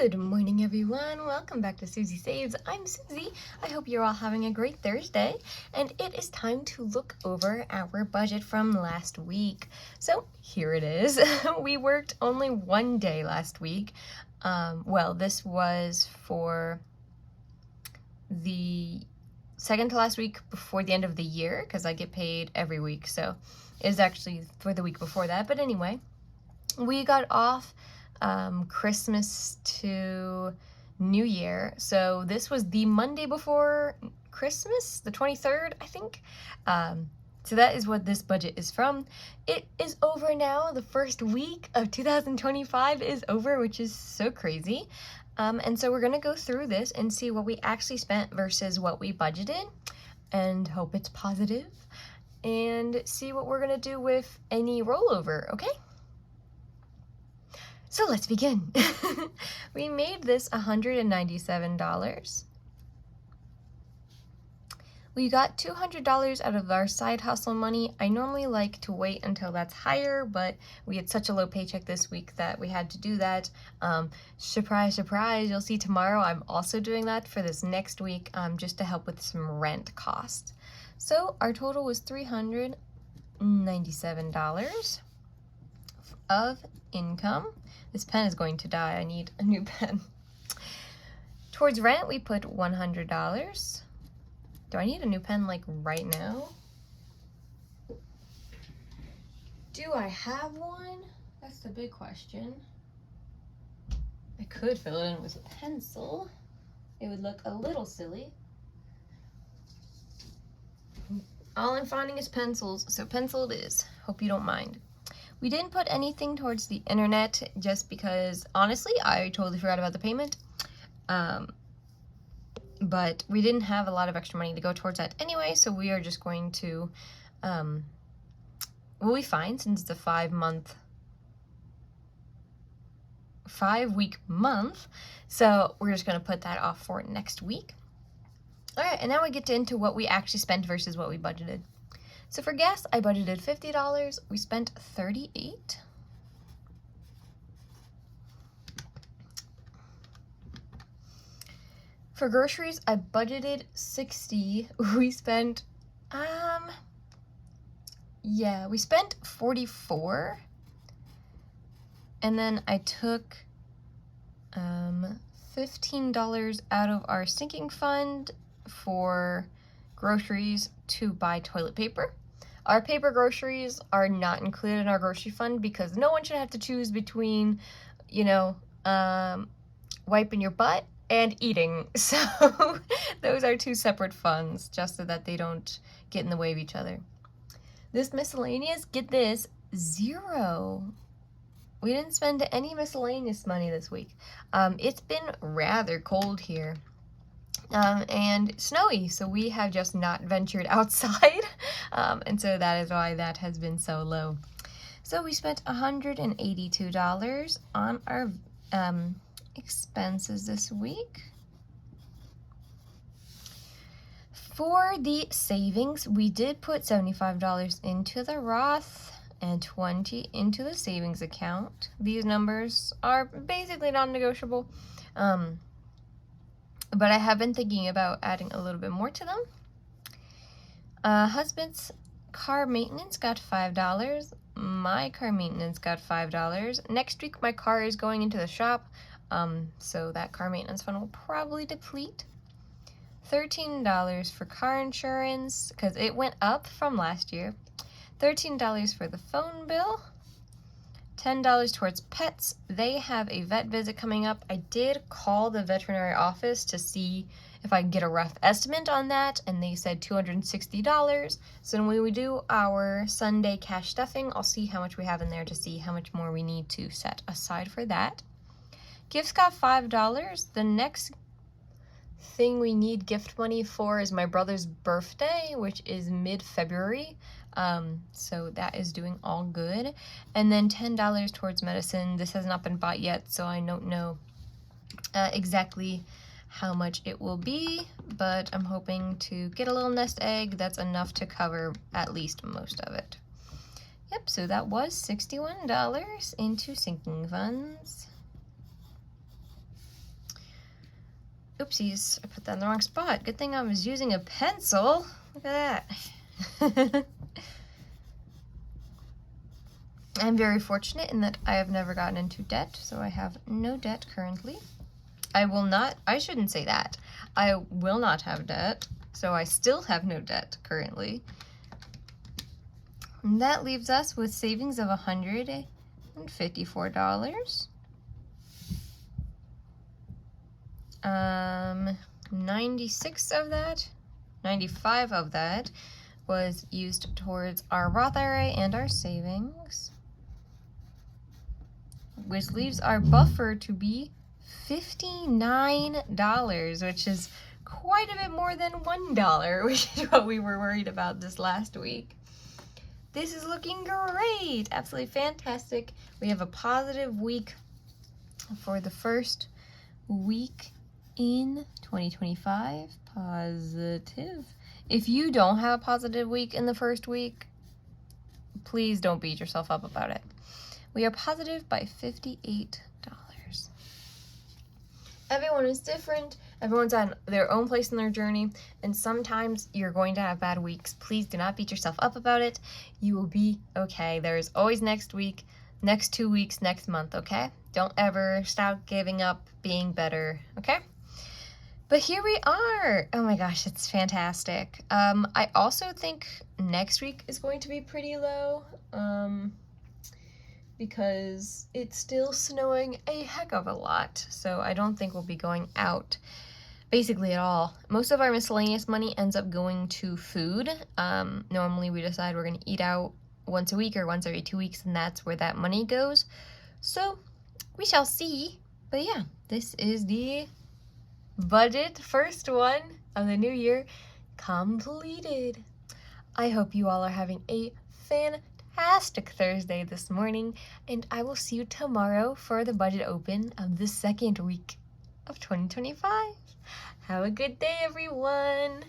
Good morning, everyone. Welcome back to Susie Saves. I'm Susie. I hope you're all having a great Thursday, and it is time to look over our budget from last week. So here it is. We worked only one day last week. Well, this was for the second to last week before the end of the year, because I get paid every week, so it's actually for the week before that. But anyway, we got off Christmas to New Year, so this was the Monday before Christmas, the 23rd, I think. So that is what this budget is from. It is over now. The first week of 2025 is over, which is so crazy. And so we're gonna go through this and see what we actually spent versus what we budgeted, and hope it's positive, and see what we're gonna do with any rollover, okay? So let's begin. We made this $197. We got $200 out of our side hustle money. I normally like to wait until that's higher, but we had such a low paycheck this week that we had to do that. Surprise, surprise, you'll see tomorrow I'm also doing that for this next week, just to help with some rent costs. So our total was $397 of income. This pen is going to die. I need a new pen. Towards rent, we put $100. Do I need a new pen like right now? Do I have one? That's the big question. I could fill it in with a pencil. It would look a little silly. All I'm finding is pencils, so pencil it is. Hope you don't mind. We didn't put anything towards the internet just because, honestly, I totally forgot about the payment. But we didn't have a lot of extra money to go towards that anyway, so we are just going to, we'll be fine since it's a 5-week month, so we're just going to put that off for next week. All right, and now we get into what we actually spent versus what we budgeted. So for gas, I budgeted $50. We spent $38. For groceries, I budgeted $60. We spent, we spent $44. And then I took $15 out of our sinking fund for groceries to buy toilet paper. Our paper groceries are not included in our grocery fund because no one should have to choose between, wiping your butt and eating. So those are two separate funds, just so that they don't get in the way of each other. This miscellaneous, get this, $0. We didn't spend any miscellaneous money this week. It's been rather cold here. And snowy, so we have just not ventured outside, and so that is why that has been so low. So we spent $182 on our expenses this week. For the savings, we did put $75 into the Roth and $20 into the savings account. These numbers are basically non-negotiable. But I have been thinking about adding a little bit more to them. Husband's car maintenance got $5. My car maintenance got $5. Next week, my car is going into the shop, so that car maintenance fund will probably deplete. $13 for car insurance, because it went up from last year. $13 for the phone bill. $10 towards pets. They have a vet visit coming up. I did call the veterinary office to see if I can get a rough estimate on that, and they said $260. So when we do our Sunday cash stuffing, I'll see how much we have in there to see how much more we need to set aside for that. Gifts got $5. The next thing we need gift money for is my brother's birthday, which is mid-February. So that is doing all good. And then $10 towards medicine. This has not been bought yet, so I don't know exactly how much it will be, but I'm hoping to get a little nest egg that's enough to cover at least most of it. Yep, so that was $61 into sinking funds. Oopsies, I put that in the wrong spot. Good thing I was using a pencil. Look at that. I'm very fortunate in that I have never gotten into debt, so I have no debt currently. I shouldn't say that. I will not have debt, so I still have no debt currently. And that leaves us with savings of $154. 96 of that, 95 of that was used towards our Roth IRA and our savings, which leaves our buffer to be $59, which is quite a bit more than $1, which is what we were worried about this last week. This is looking great, absolutely fantastic. We have a positive week for the first week in 2025. Positive. If you don't have a positive week in the first week, please don't beat yourself up about it. We are positive by $58. Everyone is different. Everyone's on their own place in their journey, and sometimes you're going to have bad weeks. Please do not beat yourself up about it. You will be okay. There is always next week, next 2 weeks, next month, okay? Don't ever stop giving up being better, okay? But here we are. Oh my gosh, it's fantastic. I also think next week is going to be pretty low, because it's still snowing a heck of a lot. So I don't think we'll be going out basically at all. Most of our miscellaneous money ends up going to food. Normally we decide we're gonna eat out once a week or once every 2 weeks, and that's where that money goes. So we shall see. But yeah, this is the budget first one of the new year completed. I hope you all are having a fantastic Thursday this morning, and I will see you tomorrow for the budget open of the second week of 2025. Have a good day, everyone.